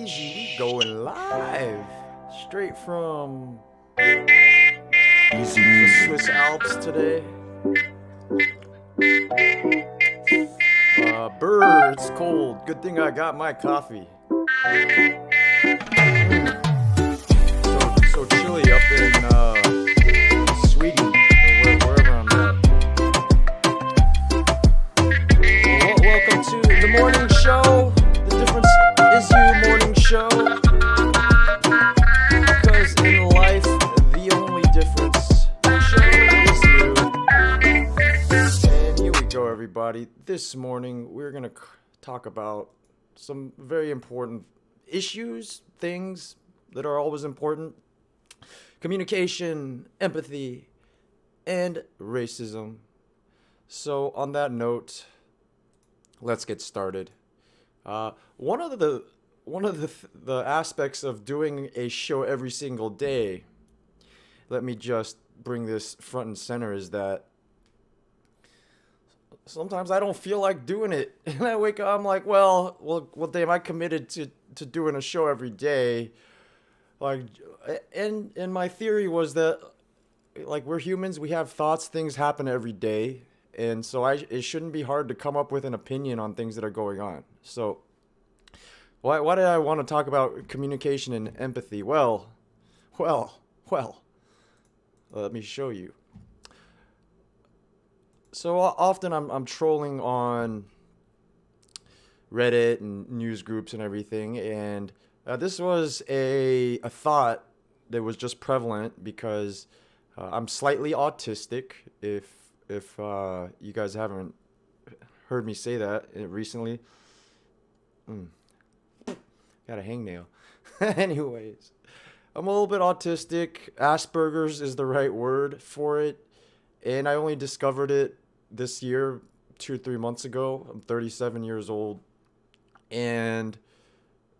Easy, we going live straight from Easy the music. Swiss Alps today. Brr, it's cold. Good thing I got my coffee. So chilly up in Sweden or wherever I'm at. Welcome to the morning show. The difference is you morning show. Because in life, the only difference is you. And here we go, everybody. This morning, we're going to talk about some very important issues, things that are always important: communication, empathy, and racism. So, on that note, let's get started. One of the aspects of doing a show every single day, let me just bring this front and center, is that sometimes I don't feel like doing it, and I wake up, I'm like, well, damn, I committed to doing a show every day, like, and my theory was that, like, we're humans, we have thoughts, things happen every day, and so it shouldn't be hard to come up with an opinion on things that are going on. So why did I want to talk about communication and empathy? Well, let me show you. So often I'm trolling on Reddit and news groups and everything, and this was a thought that was just prevalent because I'm slightly autistic. If you guys haven't heard me say that recently, got a hangnail. Anyways, I'm a little bit autistic. Asperger's is the right word for it, and I only discovered it this year, 2 or 3 months ago. I'm 37 years old, and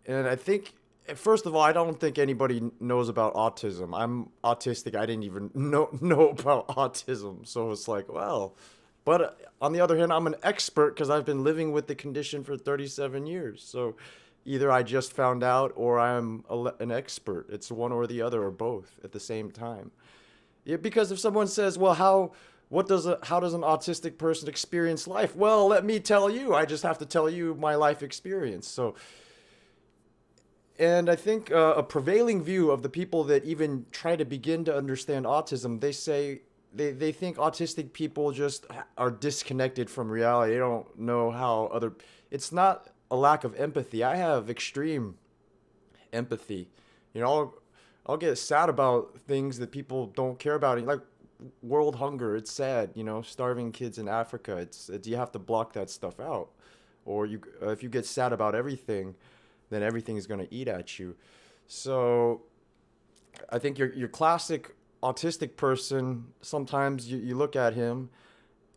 I think, first of all, I don't think anybody knows about autism. I'm autistic. I didn't even know about autism, so it's like, well. But on the other hand, I'm an expert because I've been living with the condition for 37 years. So either I just found out or an expert. It's one or the other or both at the same time. Yeah, because if someone says, "Well, how does an autistic person experience life?" Well, let me tell you. I just have to tell you my life experience. So, and I think a prevailing view of the people that even try to begin to understand autism, they say they think autistic people just are disconnected from reality. They don't know how other. It's not a lack of empathy. I have extreme empathy. You know, I'll get sad about things that people don't care about. Like world hunger, it's sad. You know, starving kids in Africa. It's you have to block that stuff out, or if you get sad about everything, then everything is gonna eat at you. So I think your classic autistic person. Sometimes you look at him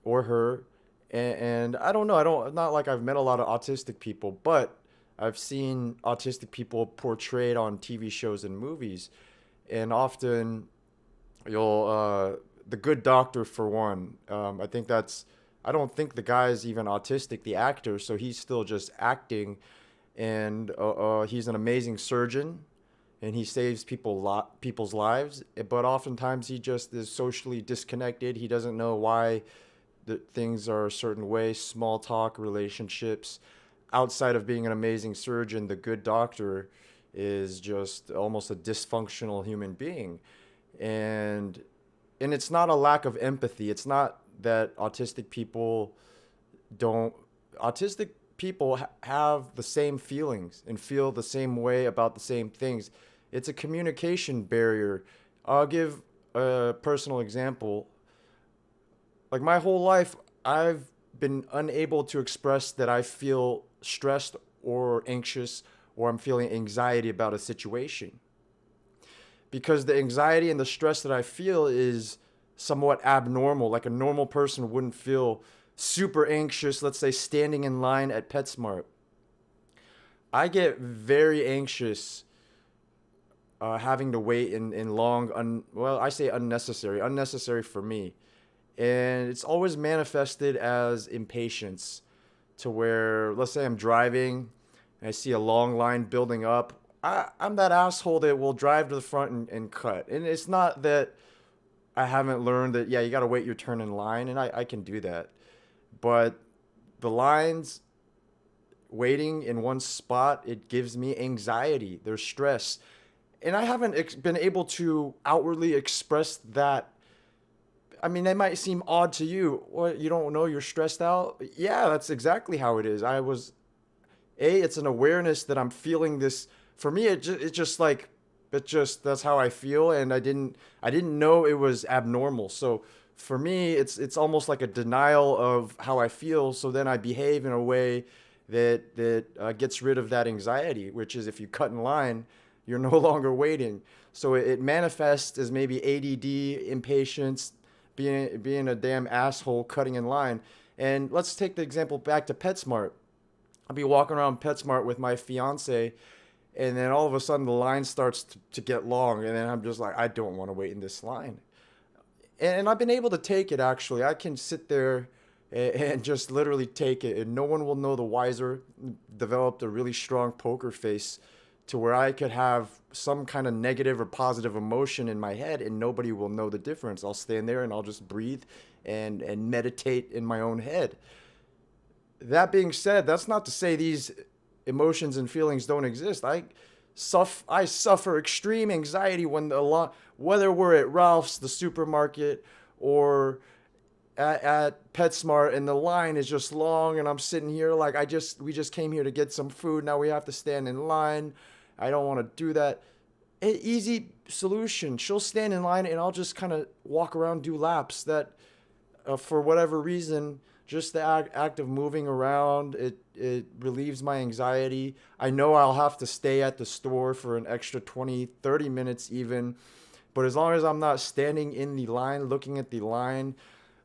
or her, and I don't know. I don't not like I've met a lot of autistic people, but I've seen autistic people portrayed on TV shows and movies, and often you'll the Good Doctor for one. I think that's. I don't think the guy is even autistic, the actor, so he's still just acting, and he's an amazing surgeon, and he saves people's lives. But oftentimes he just is socially disconnected. He doesn't know why things are a certain way. Small talk, relationships. Outside of being an amazing surgeon, the Good Doctor is just almost a dysfunctional human being, and it's not a lack of empathy. It's not that don't autistic people have the same feelings and feel the same way about the same things. It's a communication barrier. I'll give a personal example. Like my whole life, I've been unable to express that I feel stressed or anxious or I'm feeling anxiety about a situation, because the anxiety and the stress that I feel is somewhat abnormal. Like a normal person wouldn't feel super anxious, let's say standing in line at PetSmart. I get very anxious having to wait in long, well, I say unnecessary for me. And it's always manifested as impatience, to where, let's say I'm driving and I see a long line building up, I'm that asshole that will drive to the front and cut. And it's not that I haven't learned that, yeah, you got to wait your turn in line, and I can do that. But the lines waiting in one spot, it gives me anxiety. There's stress. And I haven't been able to outwardly express that. I mean, that might seem odd to you. What, you don't know you're stressed out? Yeah, that's exactly how it is. It's an awareness that I'm feeling this. For me, that's how I feel. And I didn't know it was abnormal. So for me, it's almost like a denial of how I feel. So then I behave in a way that gets rid of that anxiety, which is if you cut in line, you're no longer waiting. So it manifests as maybe ADD, impatience, being a damn asshole cutting in line. And let's take the example back to PetSmart. I'll be walking around PetSmart with my fiance, and then all of a sudden the line starts to get long, and then I'm just like, I don't want to wait in this line. And I've been able to take it actually. I can sit there and just literally take it, and no one will know the wiser. Developed a really strong poker face to where I could have some kind of negative or positive emotion in my head, and nobody will know the difference. I'll stand there and I'll just breathe and meditate in my own head. That being said, that's not to say these emotions and feelings don't exist. I suffer extreme anxiety when whether we're at Ralph's, the supermarket, or at PetSmart, and the line is just long, and I'm sitting here like we just came here to get some food. Now we have to stand in line. I don't want to do that. An easy solution. She'll stand in line, and I'll just kind of walk around, do laps. That for whatever reason, just the act of moving around, it relieves my anxiety. I know I'll have to stay at the store for an extra 20, 30 minutes even. But as long as I'm not standing in the line, looking at the line,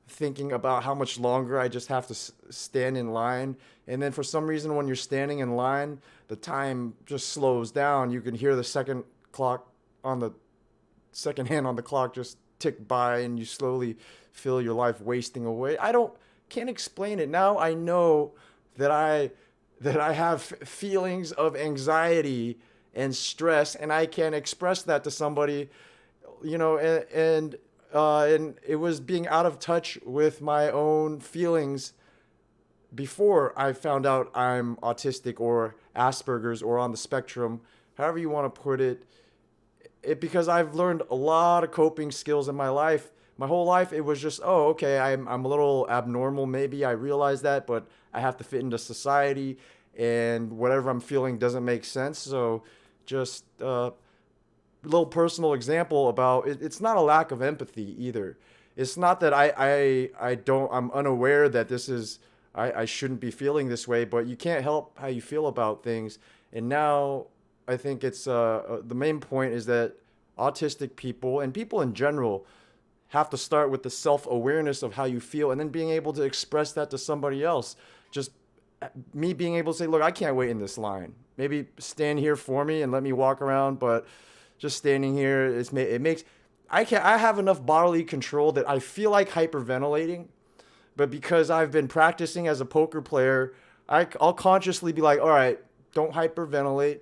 thinking about how much longer I just have to stand in line. And then for some reason, when you're standing in line, the time just slows down. You can hear the second hand on the clock just tick by, and you slowly feel your life wasting away. Can't explain it. Now I know that I have feelings of anxiety and stress, and I can express that to somebody, and it was being out of touch with my own feelings before I found out I'm autistic or Asperger's or on the spectrum, however you want to put it. Because I've learned a lot of coping skills in my life. My whole life, it was just, oh, okay, I'm a little abnormal. Maybe I realize that, but I have to fit into society, and whatever I'm feeling doesn't make sense. So just little personal example about it, it's not a lack of empathy either. It's not that I'm unaware that I shouldn't be feeling this way, but you can't help how you feel about things. And now I think it's the main point is that autistic people and people in general have to start with the self-awareness of how you feel, and then being able to express that to somebody else. Just me being able to say, look, I can't wait in this line. Maybe stand here for me and let me walk around, but just standing here, I have enough bodily control that I feel like hyperventilating, but because I've been practicing as a poker player, I'll consciously be like, all right, don't hyperventilate.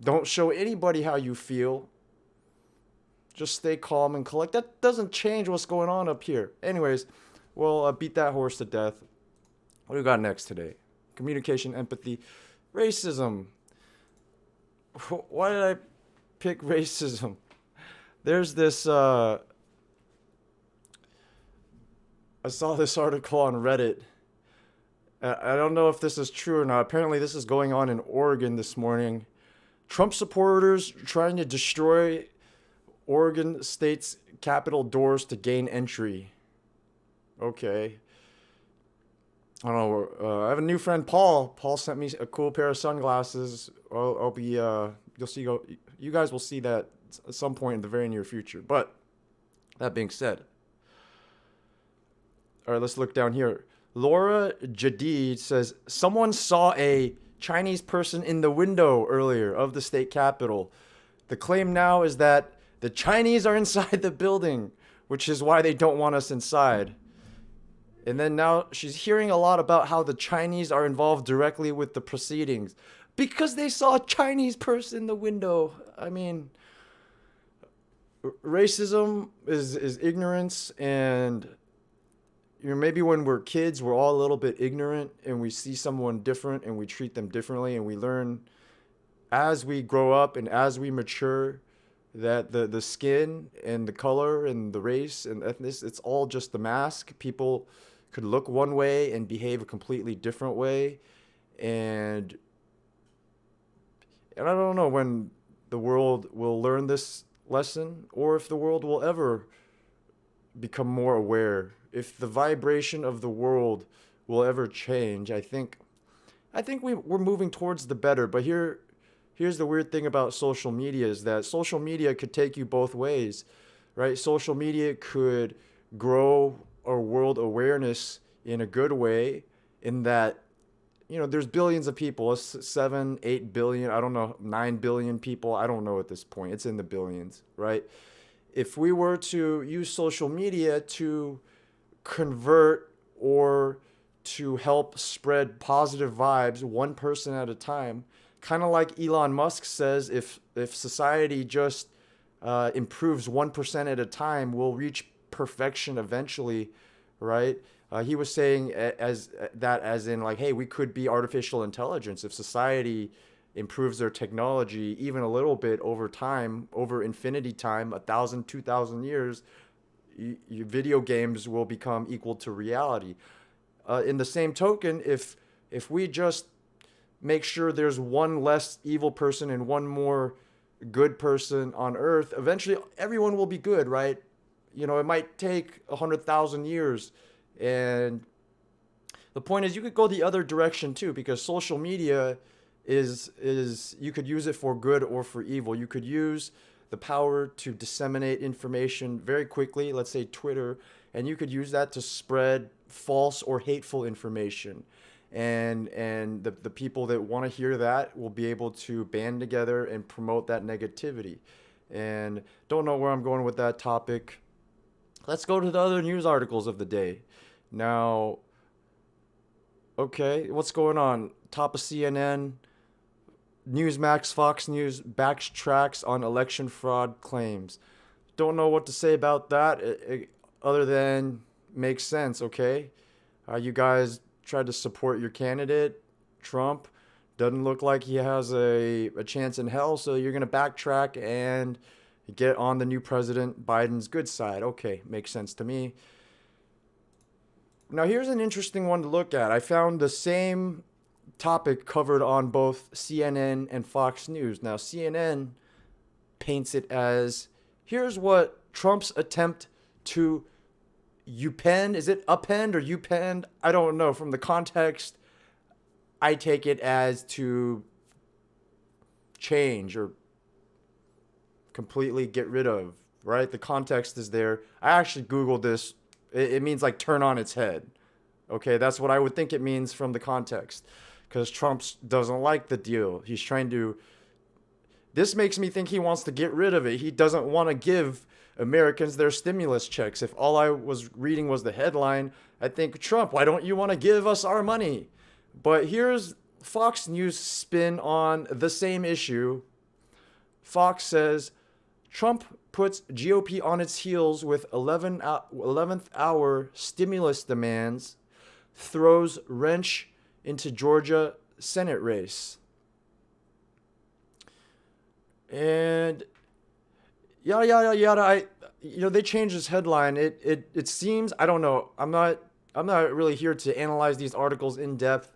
Don't show anybody how you feel. Just stay calm and collect. That doesn't change what's going on up here. Anyways, we'll beat that horse to death. What do we got next today? Communication, empathy, racism. Why did I pick racism? There's this, I saw this article on Reddit. I don't know if this is true or not. Apparently this is going on in Oregon this morning. Trump supporters trying to destroy Oregon State's Capitol doors to gain entry. Okay. I don't know. I have a new friend, Paul. Paul sent me a cool pair of sunglasses. I'll be, you'll see, you guys will see that at some point in the very near future. But that being said, all right, let's look down here. Laura Jadid says, someone saw a Chinese person in the window earlier of the state capitol. The claim now is that the Chinese are inside the building, which is why they don't want us inside. And then now she's hearing a lot about how the Chinese are involved directly with the proceedings. because they saw a Chinese person in the window. I mean, racism is ignorance, and maybe when we're kids, we're all a little bit ignorant, and we see someone different, and we treat them differently, and we learn as we grow up and as we mature that the skin and the color and the race and ethnicity, it's all just the mask. People could look one way and behave a completely different way, and I don't know when the world will learn this lesson, or if the world will ever become more aware, if the vibration of the world will ever change. I think we're moving towards the better, but here's the weird thing about social media is that social media could take you both ways, right? Social media could grow our world awareness in a good way, in that there's billions of people, 7, 8 billion, I don't know, 9 billion people, I don't know at this point, it's in the billions, right? If we were to use social media to convert or to help spread positive vibes one person at a time, kind of like Elon Musk says, if society just improves 1% at a time, we'll reach perfection eventually, right? He was saying as in like, hey, we could be artificial intelligence if society improves their technology even a little bit over time, over infinity time, 1,000, 2,000 years. Video games will become equal to reality. In the same token, if we just make sure there's one less evil person and one more good person on Earth, eventually everyone will be good, right? It might take 100,000 years, and the point is you could go the other direction too, because social media is you could use it for good or for evil. You could use the power to disseminate information very quickly, let's say Twitter, and you could use that to spread false or hateful information. And the people that want to hear that will be able to band together and promote that negativity. And don't know where I'm going with that topic. Let's go to the other news articles of the day. Now, okay, what's going on? Top of CNN, Newsmax, Fox News backtracks on election fraud claims. Don't know what to say about that, other than makes sense, okay? You guys tried to support your candidate, Trump. Doesn't look like he has a chance in hell, so you're going to backtrack and get on the new president, Biden's good side. Okay, makes sense to me. Now, here's an interesting one to look at. I found the same topic covered on both CNN and Fox News. Now, CNN paints it as, here's what Trump's attempt to upend, is it upend or upend? I don't know. From the context, I take it as to change or completely get rid of, right? The context is there. I actually Googled this. It means like turn on its head. Okay, that's what I would think it means from the context, because Trump doesn't like the deal. He's trying to. This makes me think he wants to get rid of it. He doesn't want to give Americans their stimulus checks. If all I was reading was the headline, I think, Trump, why don't you want to give us our money? But here's Fox News spin on the same issue. Fox says Trump puts GOP on its heels with 11th hour stimulus demands, throws wrench into Georgia Senate race. And yada yada yada. They changed this headline. It seems, I don't know. I'm not really here to analyze these articles in depth.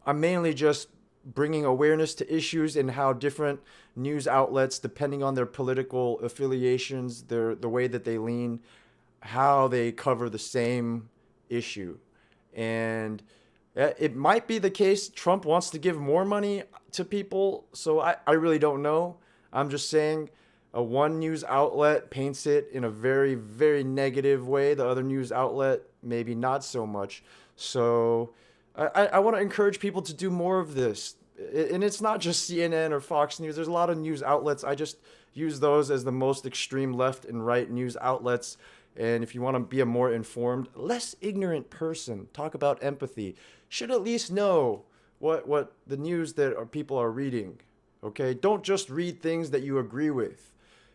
I'm mainly just bringing awareness to issues and how different news outlets, depending on their political affiliations, the way that they lean, how they cover the same issue. And it might be the case Trump wants to give more money to people, so I really don't know. I'm just saying one news outlet paints it in a very, very negative way. The other news outlet, maybe not so much. So I want to encourage people to do more of this. And it's not just CNN or Fox News. There's a lot of news outlets. I just use those as the most extreme left and right news outlets. And if you want to be a more informed, less ignorant person, talk about empathy, should at least know what the news that people are reading. Okay, don't just read things that you agree with.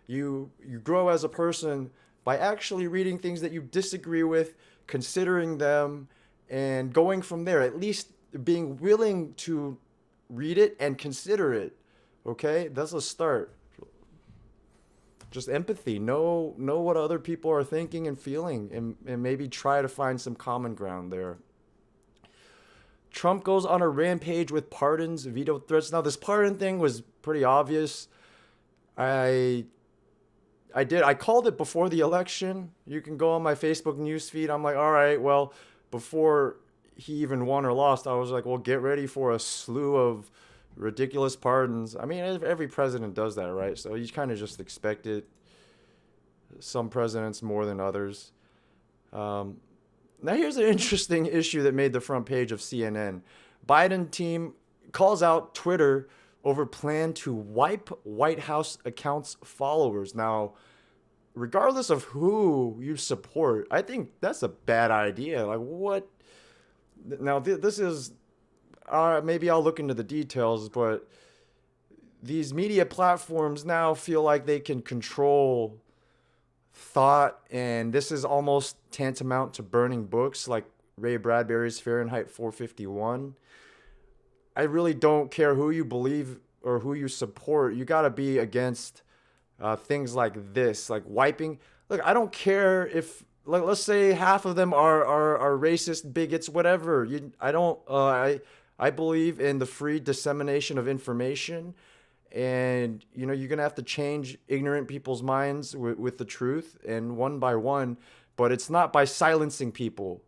You grow as a person by actually reading things that you disagree with, considering them, and going from there. At least being willing to read it and consider it. Okay, that's a start. Just empathy. Know what other people are thinking and feeling, and maybe try to find some common ground there. Trump goes on a rampage with pardons, veto threats. Now, this pardon thing was pretty obvious. I called it before the election. You can go on my Facebook news feed. I'm like, all right, well, before he even won or lost, I was like, well, get ready for a slew of ridiculous pardons. I mean, every president does that, right? So you kind of just expect it. Some presidents more than others. Now, here's an interesting issue that made the front page of CNN. Biden team calls out Twitter over plan to wipe White House accounts followers. Now, regardless of who you support, I think that's a bad idea. Like, what? Now, this is... maybe I'll look into the details, but these media platforms now feel like they can control thought, and this is almost tantamount to burning books like Ray Bradbury's Fahrenheit 451. I really don't care who you believe or who you support. You got to be against things like this, like wiping. Look, I don't care if, like, let's say half of them are racist, bigots, whatever. I believe in the free dissemination of information. And, you're going to have to change ignorant people's minds with the truth, and one by one. But it's not by silencing people,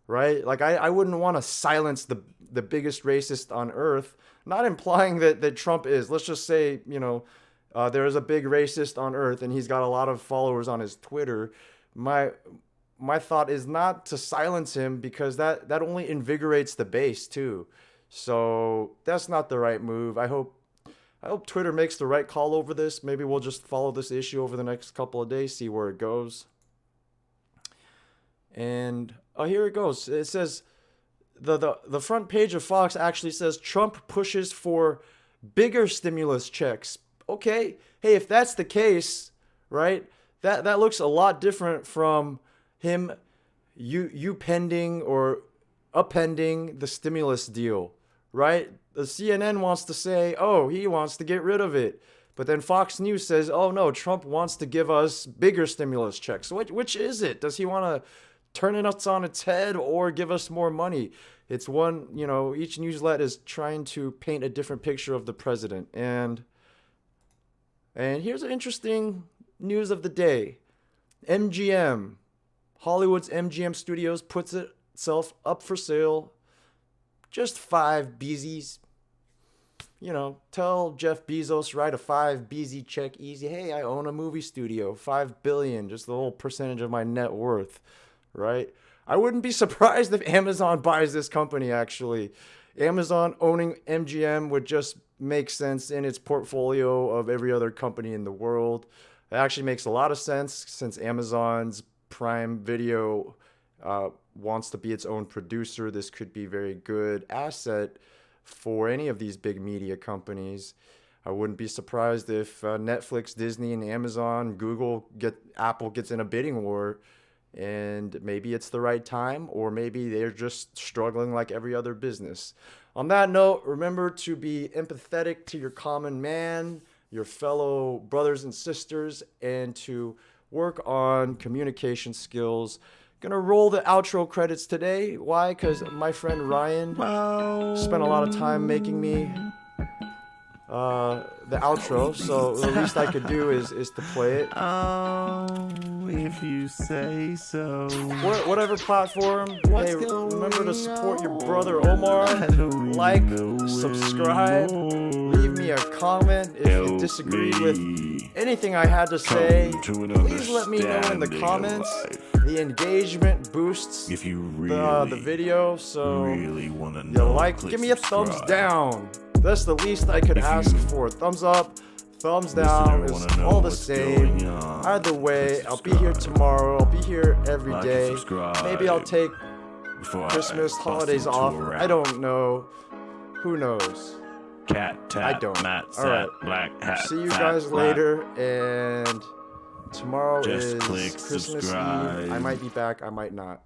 right? Like, I wouldn't want to silence the biggest racist on earth. Not implying that Trump is. Let's just say, there is a big racist on earth, and he's got a lot of followers on his Twitter. My thought is not to silence him, because that only invigorates the base, too. So that's not the right move. I hope Twitter makes the right call over this. Maybe we'll just follow this issue over the next couple of days, see where it goes. And here it goes. It says the front page of Fox actually says Trump pushes for bigger stimulus checks. Okay, hey, if that's the case, right? That looks a lot different from him you pending or appending the stimulus deal, right? The CNN wants to say, oh, he wants to get rid of it. But then Fox News says, oh, no, Trump wants to give us bigger stimulus checks. So which is it? Does he want to turn it on its head or give us more money? It's one, each newslet is trying to paint a different picture of the president. And here's an interesting news of the day. MGM, Hollywood's MGM Studios puts itself up for sale. Just 5 BZs. Tell Jeff Bezos, write a 5 BZ check easy. Hey, I own a movie studio, $5 billion, just a little percentage of my net worth, right? I wouldn't be surprised if Amazon buys this company, actually. Amazon owning MGM would just make sense in its portfolio of every other company in the world. It actually makes a lot of sense since Amazon's Prime Video wants to be its own producer. This could be a very good asset for any of these big media companies. I wouldn't be surprised if Netflix, Disney, and Amazon, Apple gets in a bidding war, and maybe it's the right time, or maybe they're just struggling like every other business. On that note, remember to be empathetic to your common man, your fellow brothers and sisters, and to work on communication skills. Gonna roll the outro credits today. Why? Because my friend Ryan spent a lot of time making me the outro, so the least I could do is to play it. Oh, if you say so. Whatever platform. Hey, remember to support your brother Omar. Like, subscribe, leave me a comment if you disagree with anything I had to say. Please let me know in the comments. The engagement boosts if you really the video, so really want to know, give me a thumbs down. That's the least I could ask for. Thumbs up, thumbs down, is all the same. Either way, I'll be here tomorrow. I'll be here every day. Maybe I'll take Christmas holidays off. I don't know. Who knows? Cat tap. I don't. Matt All sat, right. black hat. See you fat, guys flat. later, and tomorrow Just is click Christmas subscribe. Eve. I might be back. I might not.